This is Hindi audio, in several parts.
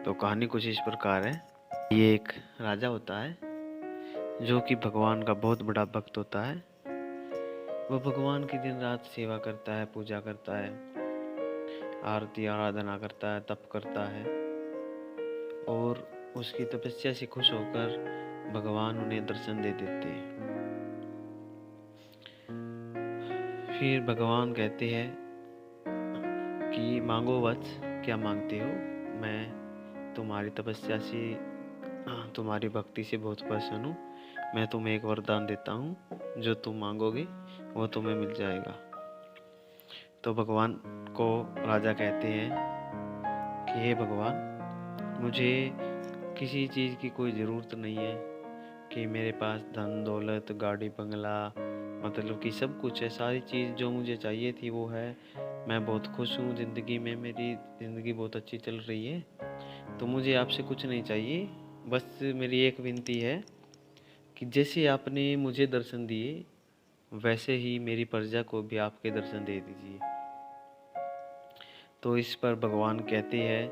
तो कहानी कुछ इस प्रकार है। ये एक राजा होता है जो कि भगवान का बहुत बड़ा भक्त होता है। वो भगवान की दिन रात सेवा करता है, पूजा करता है, आरती आराधना करता है, तप करता है और उसकी तपस्या से खुश होकर भगवान उन्हें दर्शन दे देते हैं। फिर भगवान कहते हैं कि मांगो वत्स, क्या मांगते हो? मैं तुम्हारी तपस्या से, तुम्हारी भक्ति से बहुत प्रसन्न हूँ। मैं तुम्हें एक वरदान देता हूँ, जो तुम मांगोगे वो तुम्हें मिल जाएगा। तो भगवान को राजा कहते हैं कि हे भगवान, मुझे किसी चीज़ की कोई ज़रूरत नहीं है कि मेरे पास धन दौलत गाड़ी बंगला, मतलब कि सब कुछ है, सारी चीज़ जो मुझे चाहिए थी वो है। मैं बहुत खुश हूँ ज़िंदगी में, मेरी ज़िंदगी बहुत अच्छी चल रही है। तो मुझे आपसे कुछ नहीं चाहिए, बस मेरी एक विनती है कि जैसे आपने मुझे दर्शन दिए वैसे ही मेरी प्रजा को भी आपके दर्शन दे दीजिए। तो इस पर भगवान कहते हैं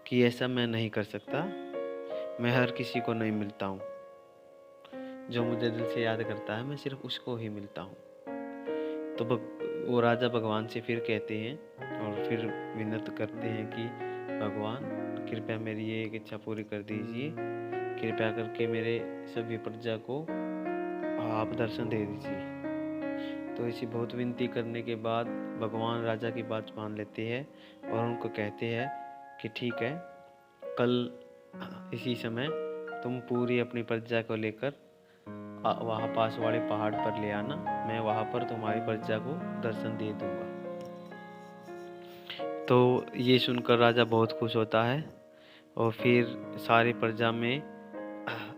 कि ऐसा मैं नहीं कर सकता, मैं हर किसी को नहीं मिलता हूँ। जो मुझे दिल से याद करता है मैं सिर्फ उसको ही मिलता हूँ। तो वो राजा भगवान से फिर कहते हैं और फिर विनती करते हैं कि भगवान कृपया मेरी ये एक इच्छा पूरी कर दीजिए, कृपया करके मेरे सभी प्रजा को आप दर्शन दे दीजिए। तो ऐसी बहुत विनती करने के बाद भगवान राजा की बात मान लेते हैं और उनको कहते हैं कि ठीक है, कल इसी समय तुम पूरी अपनी प्रजा को लेकर वहाँ पास वाले पहाड़ पर ले आना, मैं वहाँ पर तुम्हारी प्रजा को दर्शन दे दूंगा। तो ये सुनकर राजा बहुत खुश होता है और फिर सारी प्रजा में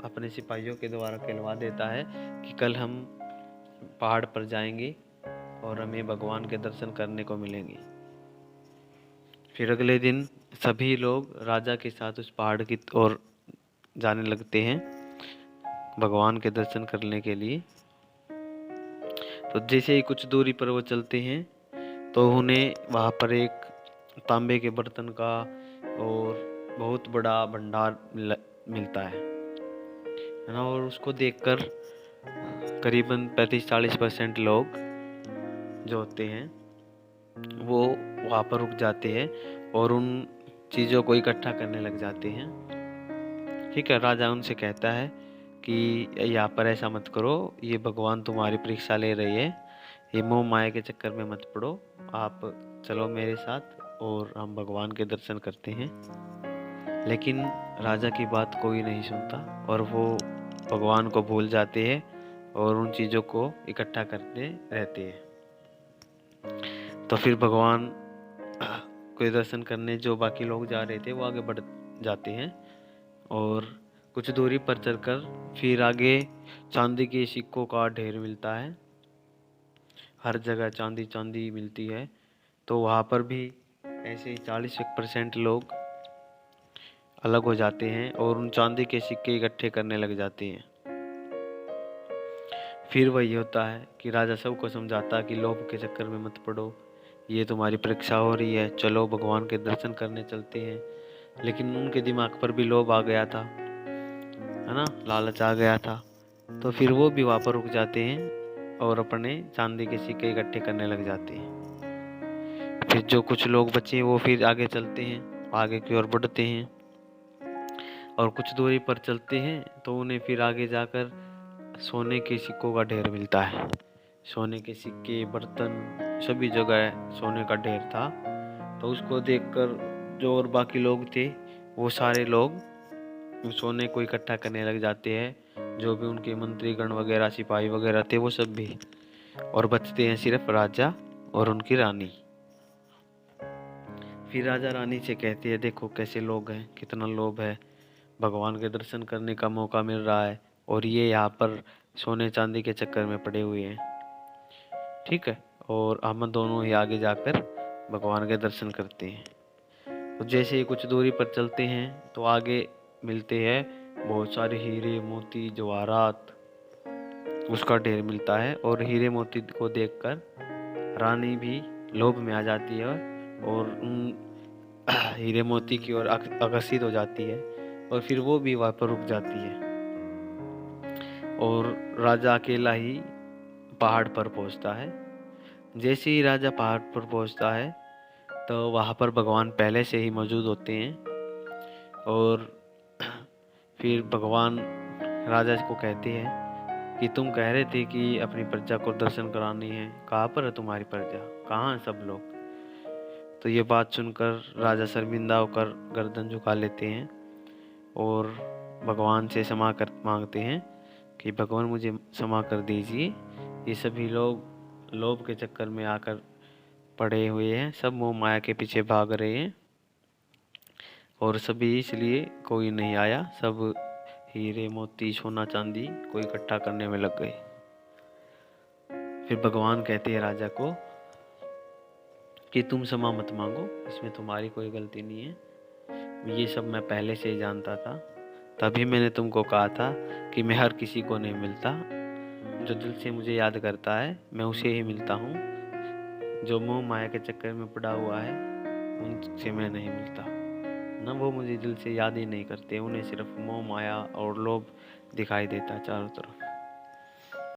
अपने सिपाहियों के द्वारा कहलवा देता है कि कल हम पहाड़ पर जाएंगे और हमें भगवान के दर्शन करने को मिलेंगे। फिर अगले दिन सभी लोग राजा के साथ उस पहाड़ की ओर जाने लगते हैं भगवान के दर्शन करने के लिए। तो जैसे ही कुछ दूरी पर वो चलते हैं तो उन्हें वहाँ पर एक तांबे के बर्तन का और बहुत बड़ा भंडार मिलता है ना। और उसको देखकर करीबन 35-40% लोग जो होते हैं वो वहाँ पर रुक जाते हैं और उन चीज़ों को इकट्ठा करने लग जाते हैं। ठीक है, राजा उनसे कहता है कि यहाँ पर ऐसा मत करो, ये भगवान तुम्हारी परीक्षा ले रही है, ये मोह माया के चक्कर में मत पड़ो, आप चलो मेरे साथ और हम भगवान के दर्शन करते हैं। लेकिन राजा की बात कोई नहीं सुनता और वो भगवान को भूल जाते हैं और उन चीज़ों को इकट्ठा करते रहते हैं। तो फिर भगवान कोई दर्शन करने जो बाकी लोग जा रहे थे वो आगे बढ़ जाते हैं और कुछ दूरी पर चलकर फिर आगे चांदी के सिक्कों का ढेर मिलता है। हर जगह चांदी चांदी मिलती है। तो वहाँ पर भी ऐसे ही 40% लोग अलग हो जाते हैं और उन चांदी के सिक्के इकट्ठे करने लग जाते हैं। फिर वही होता है कि राजा सबको समझाता कि लोभ के चक्कर में मत पड़ो, ये तुम्हारी परीक्षा हो रही है, चलो भगवान के दर्शन करने चलते हैं। लेकिन उनके दिमाग पर भी लोभ आ गया था, है ना, लालच आ गया था। तो फिर वो भी वहाँ पर रुक जाते हैं और अपने चांदी के सिक्के इकट्ठे करने लग जाते हैं। फिर जो कुछ लोग बचे वो फिर आगे चलते हैं, आगे की ओर बढ़ते हैं और कुछ दूरी पर चलते हैं तो उन्हें फिर आगे जाकर सोने के सिक्कों का ढेर मिलता है। सोने के सिक्के, बर्तन, सभी जगह सोने का ढेर था। तो उसको देखकर जो और बाकी लोग थे वो सारे लोग सोने को इकट्ठा करने लग जाते हैं, जो भी उनके मंत्रीगण वगैरह सिपाही वगैरह थे वो सब भी, और बचते हैं सिर्फ राजा और उनकी रानी। फिर राजा रानी से कहती है, देखो कैसे लोग हैं, कितना लोभ है, भगवान के दर्शन करने का मौका मिल रहा है और ये यहाँ पर सोने चांदी के चक्कर में पड़े हुए हैं। ठीक है, और हम दोनों ही आगे जाकर भगवान के दर्शन करते हैं। तो जैसे ही कुछ दूरी पर चलते हैं तो आगे मिलते हैं बहुत सारे हीरे मोती जवाहरात, उसका ढेर मिलता है। और हीरे मोती को देखकर रानी भी लोभ में आ जाती है और उन हीरे मोती की ओर आकर्षित हो जाती है और फिर वो भी वहाँ पर रुक जाती है और राजा अकेला ही पहाड़ पर पहुँचता है। जैसे ही राजा पहाड़ पर पहुँचता है तो वहाँ पर भगवान पहले से ही मौजूद होते हैं और फिर भगवान राजा को कहते हैं कि तुम कह रहे थे कि अपनी प्रजा को दर्शन करानी है, कहाँ पर है तुम्हारी प्रजा, कहाँ हैं सब लोग। तो ये बात सुनकर राजा शर्मिंदा होकर गर्दन झुका लेते हैं और भगवान से क्षमा कर मांगते हैं कि भगवान मुझे क्षमा कर दीजिए, ये सभी लोग लोभ के चक्कर में आकर पड़े हुए हैं, सब मोह माया के पीछे भाग रहे हैं और सभी इसलिए कोई नहीं आया, सब हीरे मोती सोना चांदी कोई इकट्ठा करने में लग गए। फिर भगवान कहते हैं राजा को कि तुम क्षमा मत मांगो, इसमें तुम्हारी कोई गलती नहीं है, ये सब मैं पहले से ही जानता था, तभी मैंने तुमको कहा था कि मैं हर किसी को नहीं मिलता, जो दिल से मुझे याद करता है मैं उसे ही मिलता हूँ, जो मोह माया के चक्कर में पड़ा हुआ है उनसे मैं नहीं मिलता ना, वो मुझे दिल से याद ही नहीं करते, उन्हें सिर्फ मोह माया और लोभ दिखाई देता चारों तरफ।